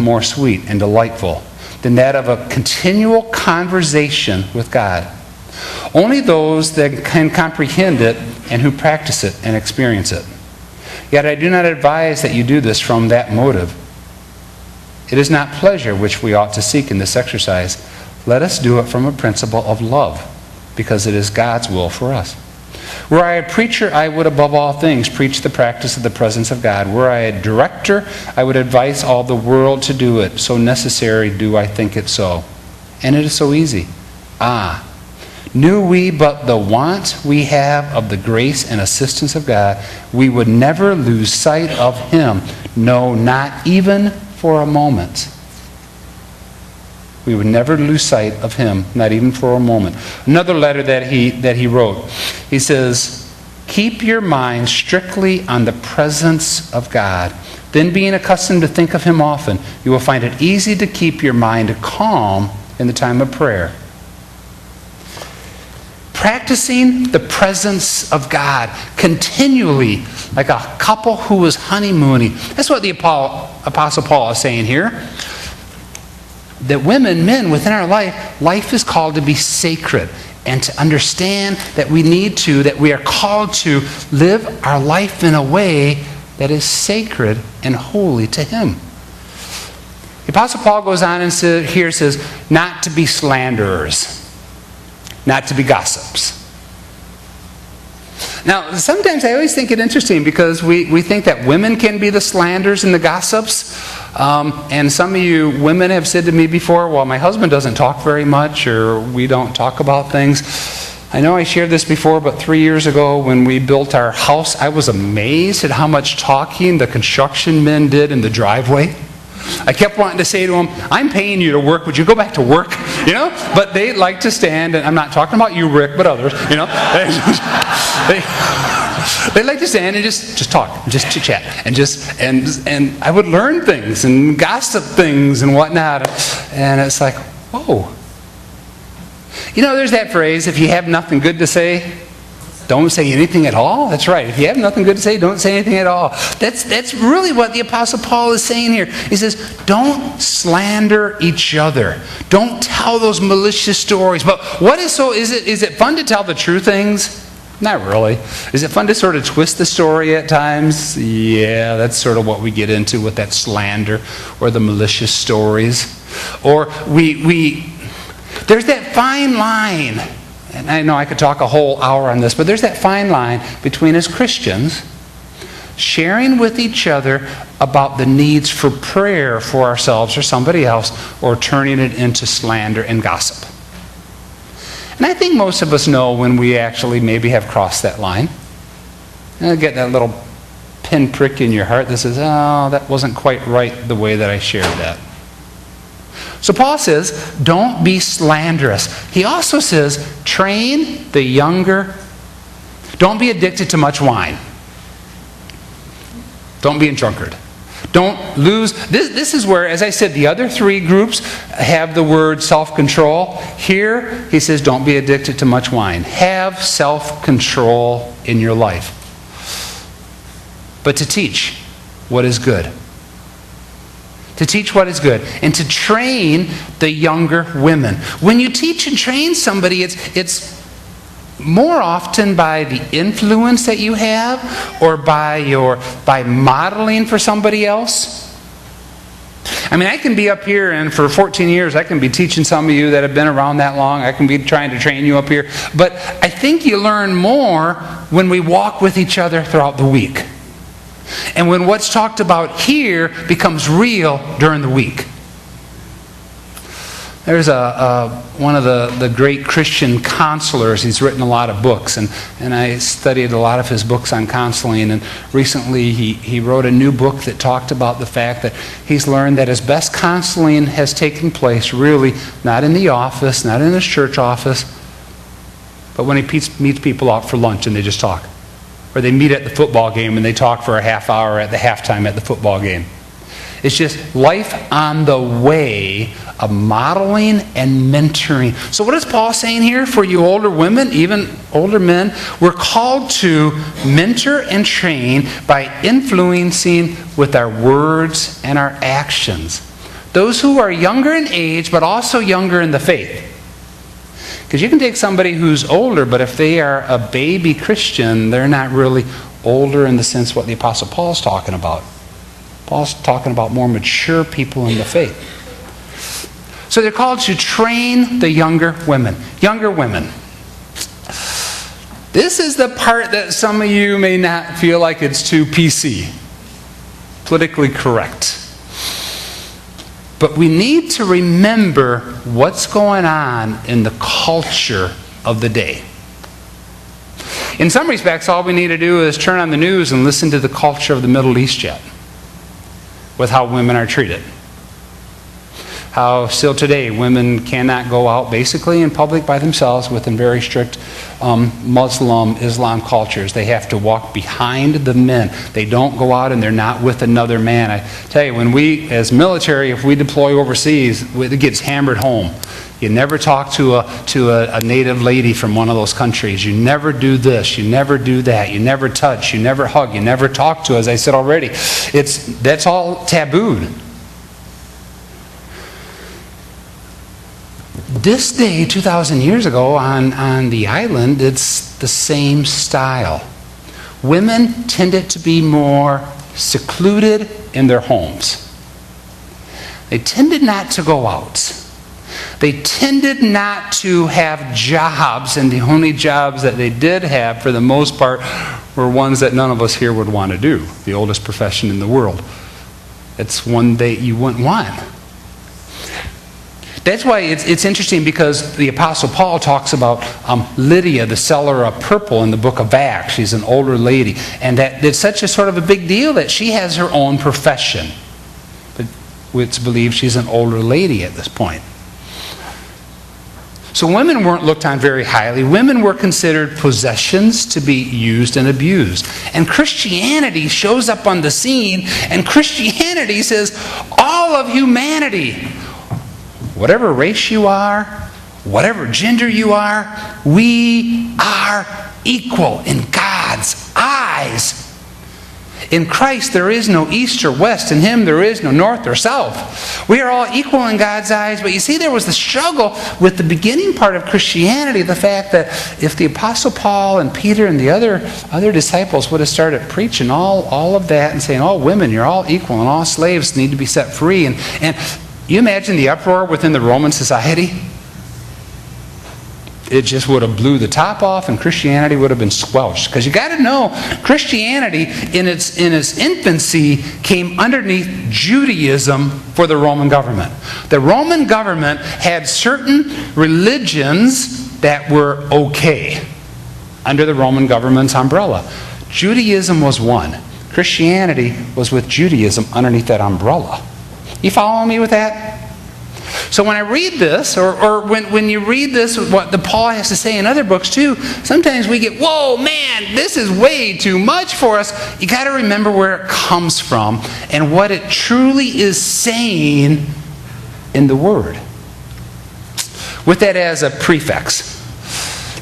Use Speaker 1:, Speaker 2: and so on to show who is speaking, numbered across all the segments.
Speaker 1: more sweet and delightful than that of a continual conversation with God. Only those that can comprehend it and who practice it and experience it. Yet I do not advise that you do this from that motive. It is not pleasure which we ought to seek in this exercise. Let us do it from a principle of love, because it is God's will for us. Were I a preacher, I would above all things preach the practice of the presence of God. Were I a director, I would advise all the world to do it. So necessary do I think it so. And it is so easy. Knew we but the want we have of the grace and assistance of God, we would never lose sight of Him. No, not even for a moment. We would never lose sight of Him, not even for a moment. Another letter that he wrote, he says, keep your mind strictly on the presence of God. Then, being accustomed to think of Him often, you will find it easy to keep your mind calm in the time of prayer. Practicing the presence of God continually, like a couple who is honeymooning. That's what the Apostle Paul is saying here. That women, men, within our life is called to be sacred, and to understand that we are called to live our life in a way that is sacred and holy to Him. The Apostle Paul goes on and says, not to be slanderers, not to be gossips. Now, sometimes I always think it interesting because we think that women can be the slanderers and the gossips. And some of you women have said to me before, well, my husband doesn't talk very much, or we don't talk about things. I know I shared this before, but 3 years ago when we built our house, I was amazed at how much talking the construction men did in the driveway. I kept wanting to say to them, I'm paying you to work, would you go back to work? But they like to stand, and I'm not talking about you, Rick, but others, They like to stand and just talk, just chit-chat, and I would learn things and gossip things and whatnot, and it's like, whoa. There's that phrase, if you have nothing good to say, don't say anything at all. That's right. If you have nothing good to say, don't say anything at all. That's really what the Apostle Paul is saying here. He says, don't slander each other. Don't tell those malicious stories. But is it fun to tell the true things? Not really. Is it fun to sort of twist the story at times? Yeah, that's sort of what we get into with that slander or the malicious stories. Or there's that fine line. And I know I could talk a whole hour on this, but there's that fine line between, as Christians, sharing with each other about the needs for prayer for ourselves or somebody else, or turning it into slander and gossip. And I think most of us know when we actually maybe have crossed that line. And I get that little pinprick in your heart that says, oh, that wasn't quite right the way that I shared that. So Paul says, don't be slanderous. He also says, train the younger. Don't be addicted to much wine. Don't be a drunkard. Don't lose. This is where, as I said, the other three groups have the word self-control. Here, he says, don't be addicted to much wine. Have self-control in your life. But to teach what is good. To teach what is good, and to train the younger women. When you teach and train somebody, it's more often by the influence that you have, or by modeling for somebody else. I mean, I can be up here, and for 14 years, I can be teaching some of you that have been around that long. I can be trying to train you up here. But I think you learn more when we walk with each other throughout the week. And when what's talked about here becomes real during the week. There's one of the great Christian counselors. He's written a lot of books, and I studied a lot of his books on counseling. And recently he wrote a new book that talked about the fact that he's learned that his best counseling has taken place really not in the office, not in his church office, but when he meets people out for lunch and they just talk. Or they meet at the football game and they talk for a half hour at the halftime at the football game. It's just life on the way of modeling and mentoring. So what is Paul saying here for you older women, even older men? We're called to mentor and train by influencing with our words and our actions. those who are younger in age, but also younger in the faith. Because you can take somebody who's older, but if they are a baby Christian, they're not really older in the sense what the Apostle Paul's talking about. Paul's talking about more mature people in the faith. So they're called to train the younger women. Younger women. This is the part that some of you may not feel like it's too PC. Politically correct. But we need to remember what's going on in the culture of the day. In some respects, all we need to do is turn on the news and listen to the culture of the Middle East yet, with how women are treated. How still today women cannot go out basically in public by themselves within very strict Islam cultures. They have to walk behind the men. They don't go out and they're not with another man. I tell you, when we, as military, if we deploy overseas, it gets hammered home. You never talk to a native lady from one of those countries. You never do this. You never do that. You never touch. You never hug. You never talk to, as I said already. That's all tabooed. This day, 2,000 years ago, on the island, it's the same style. Women tended to be more secluded in their homes. They tended not to go out. They tended not to have jobs, and the only jobs that they did have, for the most part, were ones that none of us here would want to do. The oldest profession in the world. It's one that you wouldn't want. That's why it's interesting, because the Apostle Paul talks about Lydia, the seller of purple, in the book of Acts. She's an older lady. And that it's such a sort of a big deal that she has her own profession. But it's believed she's an older lady at this point. So women weren't looked on very highly. Women were considered possessions to be used and abused. And Christianity shows up on the scene, and Christianity says all of humanity, whatever race you are, whatever gender you are, we are equal in God's eyes. In Christ there is no east or west. In Him there is no north or south. We are all equal in God's eyes. But you see, there was the struggle with the beginning part of Christianity, the fact that if the Apostle Paul and Peter and the other disciples would have started preaching all of that and saying, all women, you're all equal, and all slaves need to be set free. And you imagine the uproar within the Roman society? It just would have blew the top off, and Christianity would have been squelched. Because you got to know, Christianity in its infancy came underneath Judaism for the Roman government. The Roman government had certain religions that were okay under the Roman government's umbrella. Judaism was one. Christianity was with Judaism underneath that umbrella. You following me with that? So when I read this, or when you read this, what the Paul has to say in other books too, sometimes we get, whoa, man, this is way too much for us. You got to remember where it comes from and what it truly is saying in the Word. With that as a prefix,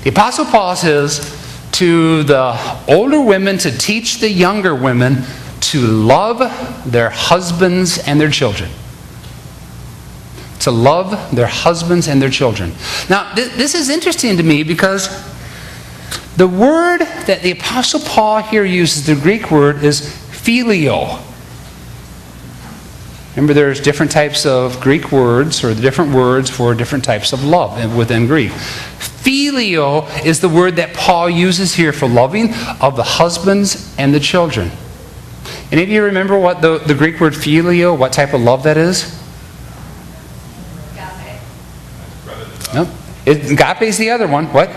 Speaker 1: the Apostle Paul says to the older women to teach the younger women to love their husbands and their children. To love their husbands and their children. Now, this is interesting to me, because the word that the Apostle Paul here uses, the Greek word, is phileo. Remember, there's different types of Greek words, or different words for different types of love within Greek. Phileo is the word that Paul uses here for loving of the husbands and the children. Any of you remember what the Greek word phileo, what type of love that is? No. Agape is the other one. What?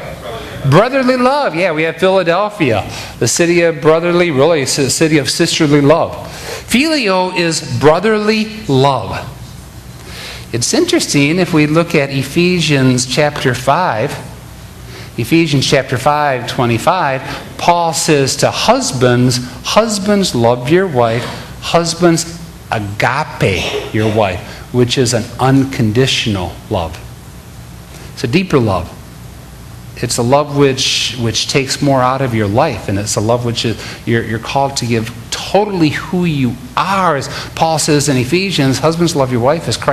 Speaker 1: Brotherly love. Yeah, we have Philadelphia, the city of brotherly, really, it's a city of sisterly love. Phileo is brotherly love. It's interesting if we look at Ephesians chapter 5. Ephesians chapter 5, 25, Paul says to husbands, husbands, love your wife. Husbands, agape your wife, which is an unconditional love. It's a deeper love. It's a love which takes more out of your life, and it's a love which you're called to give totally who you are. As Paul says in Ephesians, husbands, love your wife as Christ